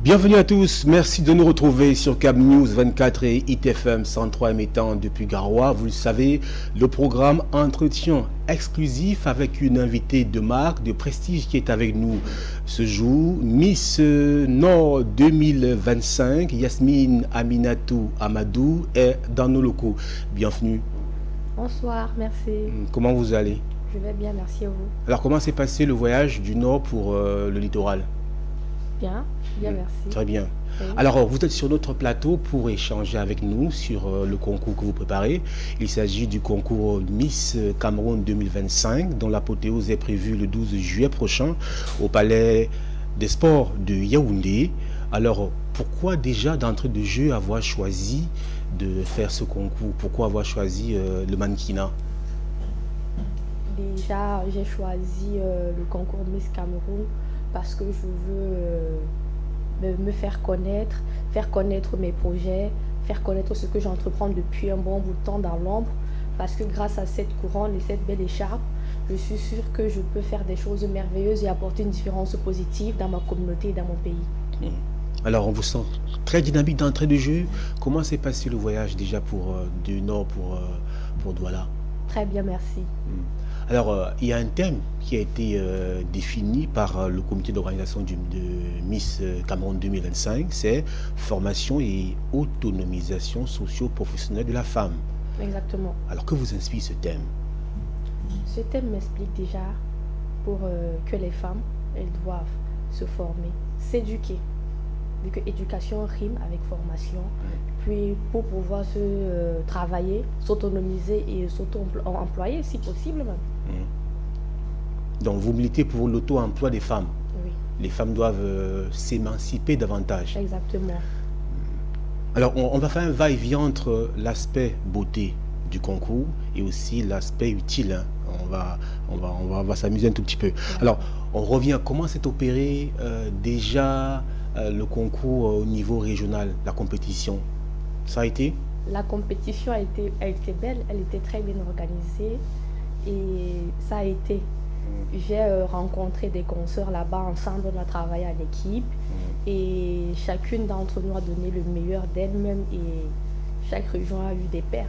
Bienvenue à tous, merci de nous retrouver sur Cab News 24 et ITFM 103 émettant depuis Garoua. Vous le savez, le programme Entretien exclusif avec une invitée de marque, de prestige qui est avec nous ce jour. Miss Nord 2025, Yasmine Aminatou Amadou est dans nos locaux. Bienvenue. Bonsoir, merci. Comment vous allez? Je vais bien, merci à vous. Alors comment s'est passé le voyage du Nord pour le littoral? Bien, merci. Très bien. Oui. Alors, vous êtes sur notre plateau pour échanger avec nous sur le concours que vous préparez. Il s'agit du concours Miss Cameroun 2025, dont l'apothéose est prévue le 12 juillet prochain au Palais des Sports de Yaoundé. Alors, pourquoi déjà d'entrée de jeu avoir choisi de faire ce concours? Pourquoi avoir choisi le mannequinat? Déjà, j'ai choisi le concours Miss Cameroun parce que je veux me faire connaître mes projets, faire connaître ce que j'entreprends depuis un bon bout de temps dans l'ombre. Parce que grâce à cette couronne et cette belle écharpe, je suis sûre que je peux faire des choses merveilleuses et apporter une différence positive dans ma communauté et dans mon pays. Alors, on vous sent très dynamique d'entrée de jeu. Comment s'est passé le voyage déjà du Nord pour Douala? Très bien, merci. Alors, il y a un thème qui a été défini par le comité d'organisation de Miss Cameroun 2025, c'est formation et autonomisation socio-professionnelle de la femme. Exactement. Alors, que vous inspire ce thème? Ce thème m'explique déjà pour que les femmes, elles doivent se former, s'éduquer, vu que éducation rime avec formation, puis pour pouvoir se travailler, s'autonomiser et s'auto-employer si possible même. Donc vous militez pour l'auto-emploi des femmes. Oui. Les femmes doivent s'émanciper davantage. Exactement. Alors on va faire un va-et-vient entre l'aspect beauté du concours et aussi l'aspect utile. Hein. On va s'amuser un tout petit peu. Alors on revient, comment s'est opéré déjà le concours au niveau régional, la compétition? Ça a été? La compétition a été belle, elle était très bien organisée et ça a été. J'ai rencontré des consoeurs là-bas, ensemble on a travaillé en équipe et chacune d'entre nous a donné le meilleur d'elle-même et chaque région a eu des perles.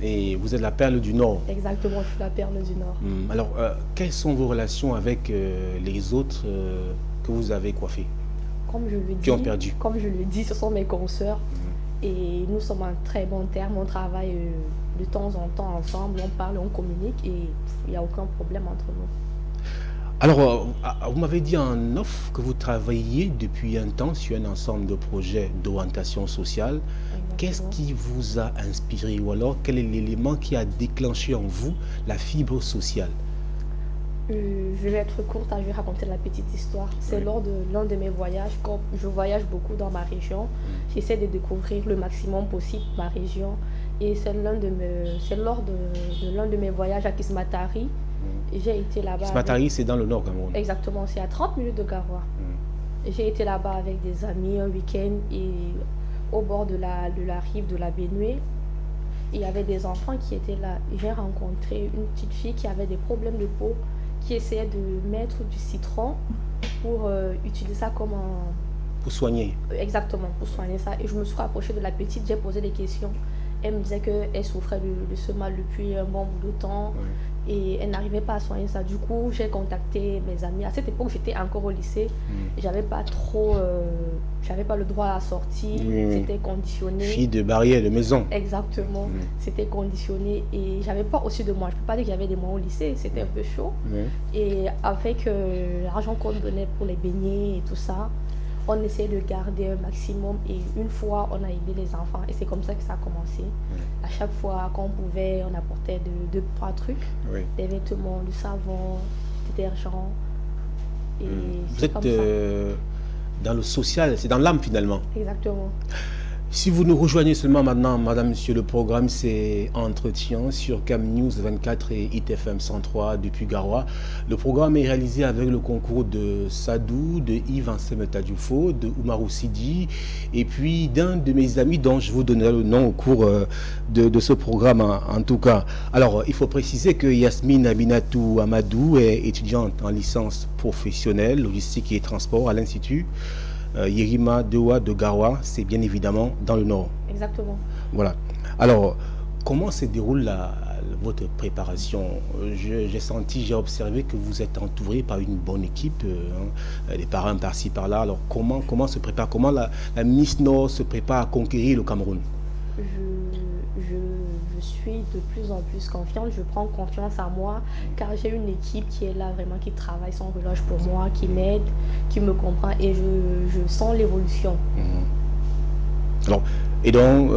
Et vous êtes la perle du Nord? Exactement, je suis la perle du Nord. Alors, quelles sont vos relations avec les autres que vous avez coiffés? Comme je le dis, qui ont perdu? Comme je le dis, ce sont mes consoeurs et nous sommes en très bon terme. On travaille de temps en temps ensemble, on parle, on communique et il n'y a aucun problème entre nous. Alors, vous m'avez dit en off que vous travaillez depuis un temps sur un ensemble de projets d'orientation sociale. Qu'est-ce qui vous a inspiré ou alors quel est l'élément qui a déclenché en vous la fibre sociale? Je vais être courte, je vais raconter la petite histoire. C'est lors de l'un de mes voyages, quand je voyage beaucoup dans ma région, j'essaie de découvrir le maximum possible ma région. Et c'est lors de l'un de mes voyages à Kismatari. J'ai été là-bas. Kismatari, c'est dans le Nord Cameroun. Exactement, c'est à 30 minutes de Garoua. J'ai été là-bas avec des amis un week-end et au bord de la rive de la Bénoué, il y avait des enfants qui étaient là. J'ai rencontré une petite fille qui avait des problèmes de peau, qui essayait de mettre du citron pour utiliser ça comme un... Pour soigner. Exactement, pour soigner ça. Et je me suis rapprochée de la petite, j'ai posé des questions. Elle me disait qu'elle souffrait de ce mal depuis un bon bout de temps et elle n'arrivait pas à soigner ça. Du coup, j'ai contacté mes amis. À cette époque, j'étais encore au lycée. J'avais pas le droit à la sortie. C'était conditionné. Fille de barrière, de maison. Exactement. C'était conditionné et j'avais pas aussi de moyens. Je peux pas dire que j'avais des moyens au lycée. C'était un peu chaud. Et avec l'argent qu'on donnait pour les beignets et tout ça, on essayait de garder un maximum et une fois on a aidé les enfants et c'est comme ça que ça a commencé. À chaque fois qu'on pouvait, on apportait deux, trois trucs, des vêtements, du savon, du détergent. Et vous êtes dans le social, c'est dans l'âme finalement. Exactement. Si vous nous rejoignez seulement maintenant, madame, monsieur, le programme c'est Entretien sur Cam News 24 et ITFM 103 depuis Garoua. Le programme est réalisé avec le concours de Sadou, de Yves Ansemeta Dufo, de Oumarou Sidi et puis d'un de mes amis dont je vous donnerai le nom au cours de ce programme en tout cas. Alors, il faut préciser que Yasmine Aminatou Amadou est étudiante en licence professionnelle, logistique et transport à l'Institut Yerima Dewa de Garoua, c'est bien évidemment dans le nord. Exactement. Voilà. Alors, comment se déroule votre préparation? J'ai senti, j'ai observé que vous êtes entouré par une bonne équipe, les parents par-ci par-là. Alors, comment se prépare, comment la Miss Nord se prépare à conquérir le Cameroun? Je suis de plus en plus confiante, je prends confiance en moi car j'ai une équipe qui est là vraiment, qui travaille sans relâche pour moi, qui m'aide, qui me comprend et je sens l'évolution. Alors, et donc,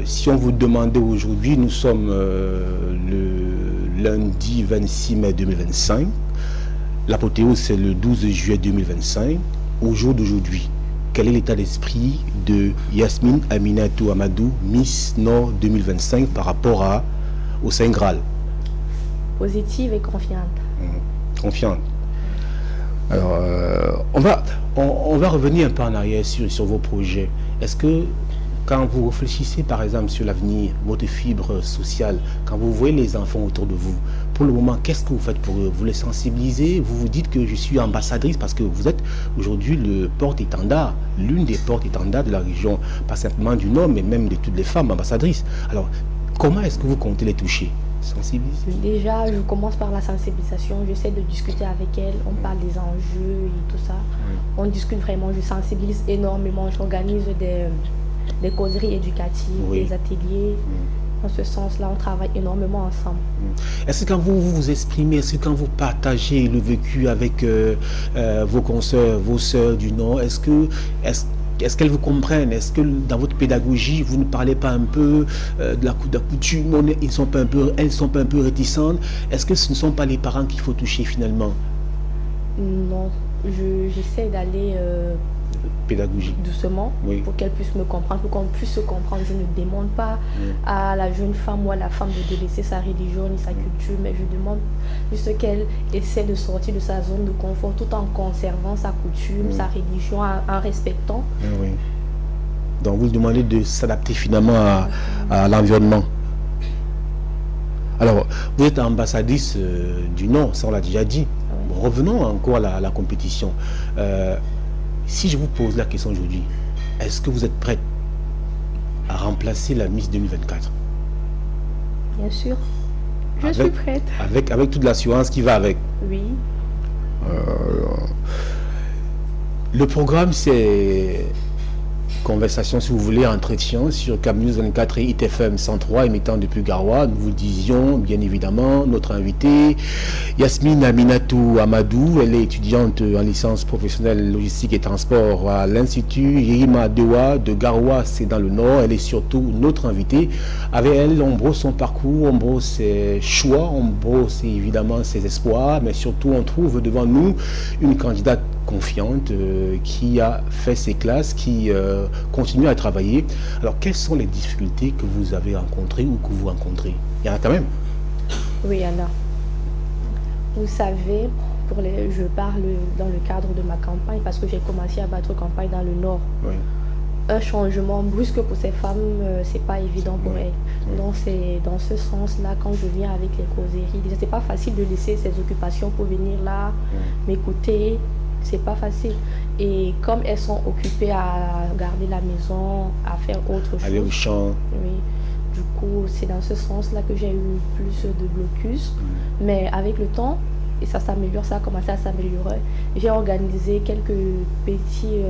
si on vous demandait aujourd'hui, nous sommes le lundi 26 mai 2025, l'apothéose c'est le 12 juillet 2025, au jour d'aujourd'hui. Quel est l'état d'esprit de Yasmine Aminatou Amadou, Miss Nord 2025 par rapport au Saint Graal? Positive et confiante. Confiante. Alors, on va revenir un peu en arrière sur vos projets. Est-ce que quand vous réfléchissez par exemple sur l'avenir, votre fibre sociale, quand vous voyez les enfants autour de vous, pour le moment, qu'est-ce que vous faites pour eux? Vous les sensibilisez? Vous vous dites que je suis ambassadrice parce que vous êtes aujourd'hui le porte-étendard, l'une des porte-étendards de la région, pas simplement du Nord, mais même de toutes les femmes ambassadrices. Alors, comment est-ce que vous comptez les toucher? Sensibiliser? Déjà, je commence par la sensibilisation. J'essaie de discuter avec elles. On parle des enjeux et tout ça. On discute vraiment. Je sensibilise énormément. J'organise des causeries éducatives, des ateliers. Dans ce sens-là, on travaille énormément ensemble. Est-ce que quand vous vous exprimez, est-ce que quand vous partagez le vécu avec vos consoeurs, vos sœurs du Nord, est-ce qu'elles vous comprennent? Est-ce que dans votre pédagogie, vous ne parlez pas un peu de la coutume, elles sont pas un peu réticentes? Est-ce que ce ne sont pas les parents qu'il faut toucher finalement? Non, j'essaie d'aller pédagogique doucement, pour qu'elle puisse me comprendre, pour qu'on puisse se comprendre. Je ne demande pas à la jeune femme ou à la femme de délaisser sa religion ni sa culture, mais je demande juste qu'elle essaie de sortir de sa zone de confort tout en conservant sa coutume, sa religion, en respectant. Donc vous demandez de s'adapter finalement à l'environnement. Alors, vous êtes ambassadrice du Nord, ça on l'a déjà dit. Bon, revenons encore à la compétition. Si je vous pose la question aujourd'hui, est-ce que vous êtes prête à remplacer la Miss 2024? Bien sûr, je suis prête. Avec toute l'assurance qui va avec? Oui. Le programme, c'est conversation, si vous voulez, entretien sur CamNews 24 et ITFM 103 émettant depuis Garoua. Nous vous disions, bien évidemment, notre invitée, Yasmine Aminatou Amadou. Elle est étudiante en licence professionnelle logistique et transport à l'Institut Yerima Dewa de Garoua, c'est dans le Nord. Elle est surtout notre invitée. Avec elle, on brosse son parcours, on brosse ses choix, on brosse évidemment ses espoirs, mais surtout, on trouve devant nous une candidate confiante qui a fait ses classes, qui continue à travailler. Alors, quelles sont les difficultés que vous avez rencontrées ou que vous rencontrez? Il y en a quand même. Oui, il y en a. Vous savez, je parle dans le cadre de ma campagne parce que j'ai commencé à battre campagne dans le Nord. Un changement brusque pour ces femmes, c'est pas évident pour elles. Donc c'est dans ce sens-là, quand je viens avec les causeries, déjà c'est pas facile de laisser ses occupations pour venir là, m'écouter. C'est pas facile. Et comme elles sont occupées à garder la maison, à faire autre chose. Aller au champ. Oui. Du coup, c'est dans ce sens-là que j'ai eu plus de blocus. Mais avec le temps, et ça s'améliore, ça a commencé à s'améliorer. J'ai organisé quelques petits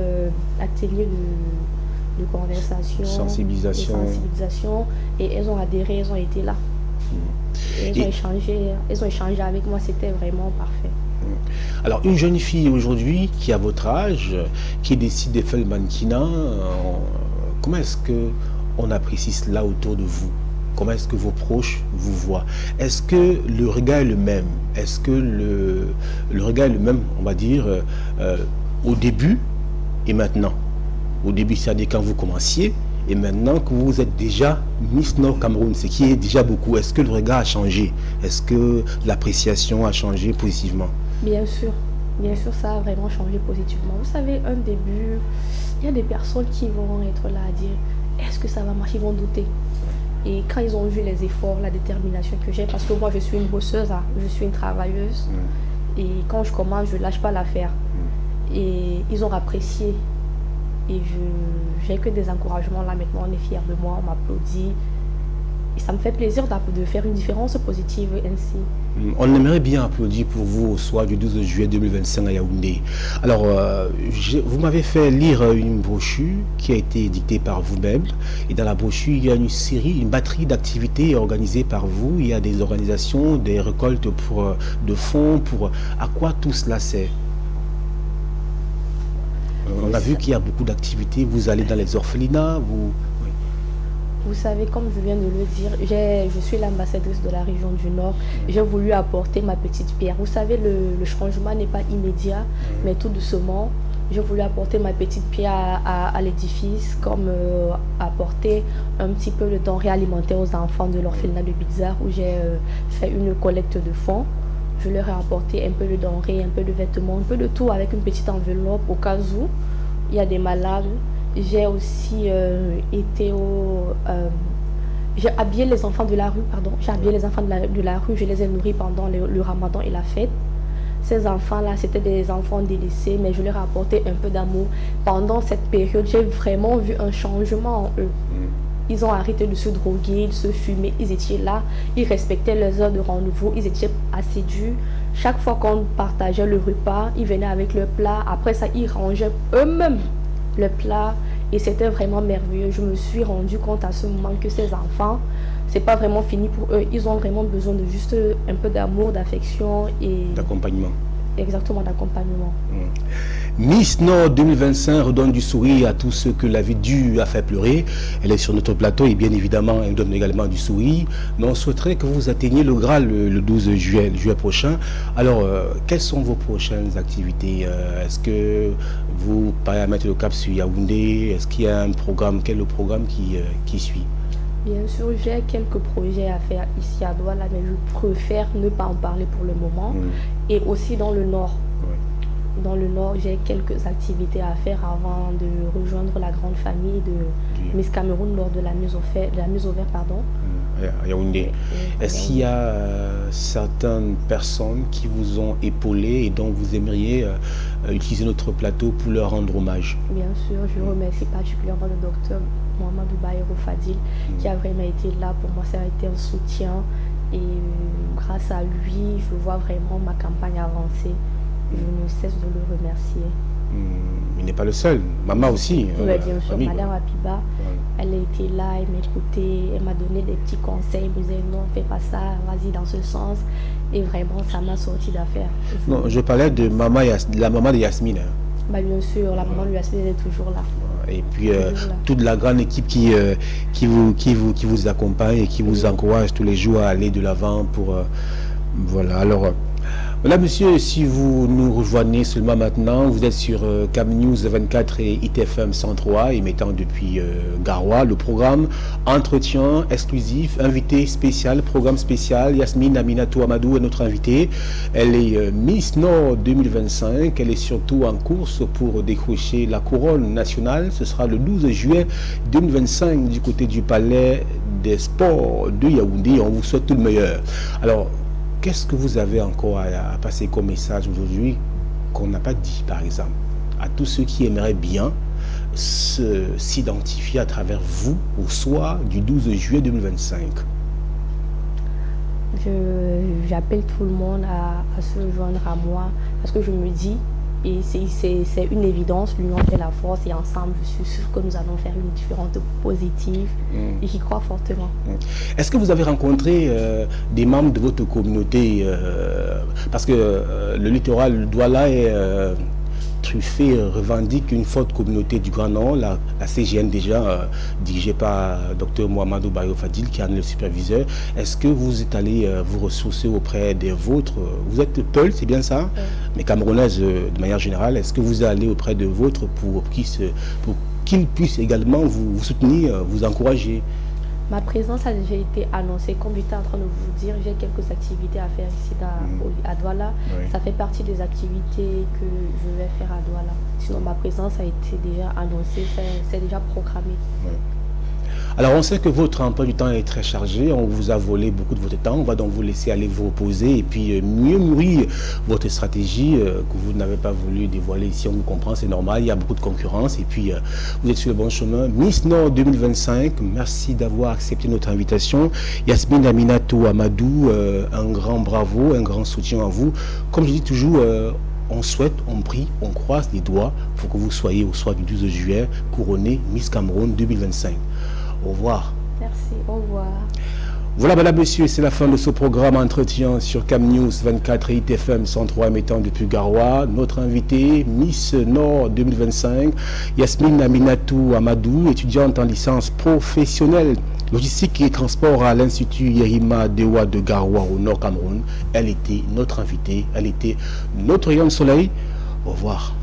ateliers de conversation, sensibilisation. Et elles ont adhéré, elles ont été là. Elles ont échangé avec moi, c'était vraiment parfait. Alors, une jeune fille aujourd'hui qui a votre âge, qui décide de faire le mannequinat, comment est-ce qu'on apprécie cela autour de vous? Comment est-ce que vos proches vous voient? Est-ce que le regard est le même? Est-ce que le regard est le même, on va dire, au début et maintenant? Au début, c'est-à-dire quand vous commenciez, et maintenant que vous êtes déjà Miss Nord Cameroun, ce qui est déjà beaucoup, est-ce que le regard a changé? Est-ce que l'appréciation a changé positivement? Bien sûr, ça a vraiment changé positivement. Vous savez, un début, il y a des personnes qui vont être là à dire, est-ce que ça va marcher? Ils vont douter. Et quand ils ont vu les efforts, la détermination que j'ai, parce que moi je suis une bosseuse, je suis une travailleuse, et quand je commence, je ne lâche pas l'affaire. Et ils ont apprécié et j'ai que des encouragements là maintenant, on est fiers de moi, on m'applaudit. Et ça me fait plaisir de faire une différence positive ainsi. On aimerait bien applaudir pour vous au soir du 12 juillet 2025 à Yaoundé. Alors, vous m'avez fait lire une brochure qui a été éditée par vous-même. Et dans la brochure, il y a une batterie d'activités organisées par vous. Il y a des organisations, des récoltes de fonds. À quoi tout cela sert? On a vu qu'il y a beaucoup d'activités. Vous allez dans les orphelinats, Vous savez, comme je viens de le dire, je suis l'ambassadrice de la région du Nord. J'ai voulu apporter ma petite pierre. Vous savez, le changement n'est pas immédiat, mais tout doucement, j'ai voulu apporter ma petite pierre à l'édifice, comme apporter un petit peu de denrées alimentaires aux enfants de l'orphelinat de Bizarre, où j'ai fait une collecte de fonds. Je leur ai apporté un peu de denrées, un peu de vêtements, un peu de tout avec une petite enveloppe au cas où il y a des malades. J'ai aussi j'ai habillé les enfants de la rue, J'ai habillé les enfants de la rue, je les ai nourris pendant le ramadan et la fête. Ces enfants-là, c'était des enfants délaissés, mais je leur ai apporté un peu d'amour. Pendant cette période, j'ai vraiment vu un changement en eux. Ils ont arrêté de se droguer, de se fumer, ils étaient là, ils respectaient les heures de rendez-vous, ils étaient assidus. Chaque fois qu'on partageait le repas, ils venaient avec le plat. Après ça, ils rangeaient eux-mêmes le plat et c'était vraiment merveilleux. Je me suis rendu compte à ce moment que ces enfants, c'est pas vraiment fini pour eux. Ils ont vraiment besoin de juste un peu d'amour, d'affection et d'accompagnement. Exactement, d'accompagnement. Miss Nord 2025 redonne du sourire à tous ceux que la vie dure a fait pleurer. Elle est sur notre plateau et bien évidemment, elle donne également du sourire. Mais on souhaiterait que vous atteigniez le Graal le 12 juillet prochain. Alors, quelles sont vos prochaines activités? Est-ce que vous parlez à mettre le cap sur Yaoundé? Est-ce qu'il y a un programme? Quel est le programme qui suit? Bien sûr, j'ai quelques projets à faire ici à Douala, mais je préfère ne pas en parler pour le moment. Et aussi dans le Nord. Dans le Nord, j'ai quelques activités à faire avant de rejoindre la grande famille de Miss Cameroun lors de la mise au vert. À Yaoundé. Est-ce qu'il y a certaines personnes qui vous ont épaulé et dont vous aimeriez utiliser notre plateau pour leur rendre hommage? Bien sûr, je remercie particulièrement le docteur Mohamedou Bayero Fadil qui a vraiment été là pour moi. Ça a été un soutien et grâce à lui, je vois vraiment ma campagne avancer. Je ne cesse de le remercier. Il n'est pas le seul, maman aussi. Oui, bien sûr, Madame Apiba, elle a été là, elle m'écoutait, elle m'a donné des petits conseils, elle me disait non, fais pas ça, vas-y dans ce sens. Et vraiment, ça m'a sorti d'affaire. Non, je parlais de la maman de Yasmine. Bah, bien sûr, la maman de Yasmine est toujours là. Et puis toute la grande équipe qui vous accompagne et qui vous encourage tous les jours à aller de l'avant pour... voilà, alors... Voilà, monsieur, si vous nous rejoignez seulement maintenant, vous êtes sur Cam News 24 et ITFM 103, émettant depuis Garoua. Le programme Entretien exclusif, invité spécial, programme spécial. Yasmine Aminatou Amadou est notre invitée. Elle est Miss Nord 2025. Elle est surtout en course pour décrocher la couronne nationale. Ce sera le 12 juillet 2025 du côté du Palais des Sports de Yaoundé. On vous souhaite tout le meilleur. Alors, qu'est-ce que vous avez encore à passer comme message aujourd'hui qu'on n'a pas dit, par exemple, à tous ceux qui aimeraient bien s'identifier à travers vous au soir du 12 juillet 2025? J'appelle tout le monde à se joindre à moi parce que je me dis, et c'est une évidence, l'union fait la force et ensemble, je suis sûre que nous allons faire une différence positive et j'y crois fortement. Est-ce que vous avez rencontré des membres de votre communauté parce que le littoral Douala est truffé, revendique une forte communauté du Grand Nord, la CGN déjà, dirigée par Dr Mohamedou Bayero Fadil, qui en est le superviseur. Est-ce que vous êtes allé vous ressourcer auprès des vôtres? Vous êtes Peul, c'est bien ça? Mais camerounaises de manière générale, est-ce que vous allez auprès de vôtres pour qu'ils puissent également vous soutenir, vous encourager? Ma présence a déjà été annoncée. Comme j'étais en train de vous dire, j'ai quelques activités à faire ici à Douala. Ça fait partie des activités que je vais faire à Douala. Sinon, ma présence a été déjà annoncée, c'est déjà programmé. Alors, on sait que votre emploi du temps est très chargé. On vous a volé beaucoup de votre temps. On va donc vous laisser aller vous reposer et puis mieux mûrir votre stratégie que vous n'avez pas voulu dévoiler ici. On vous comprend, c'est normal. Il y a beaucoup de concurrence et puis vous êtes sur le bon chemin. Miss Nord 2025, merci d'avoir accepté notre invitation. Yasmine Aminatou Amadou, un grand bravo, un grand soutien à vous. Comme je dis toujours, on souhaite, on prie, on croise les doigts pour que vous soyez au soir du 12 juillet couronné Miss Cameroun 2025. Au revoir. Merci, au revoir. Voilà, madame, monsieur, c'est la fin de ce programme Entretien sur Cam News 24 et ITFM 103 émettant depuis Garoua. Notre invité, Miss Nord 2025, Yasmine Aminatou Amadou, étudiante en licence professionnelle logistique et transport à l'Institut Yerima Dewa de Garoua au Nord Cameroun. Elle était notre invitée, elle était notre rayon de soleil. Au revoir.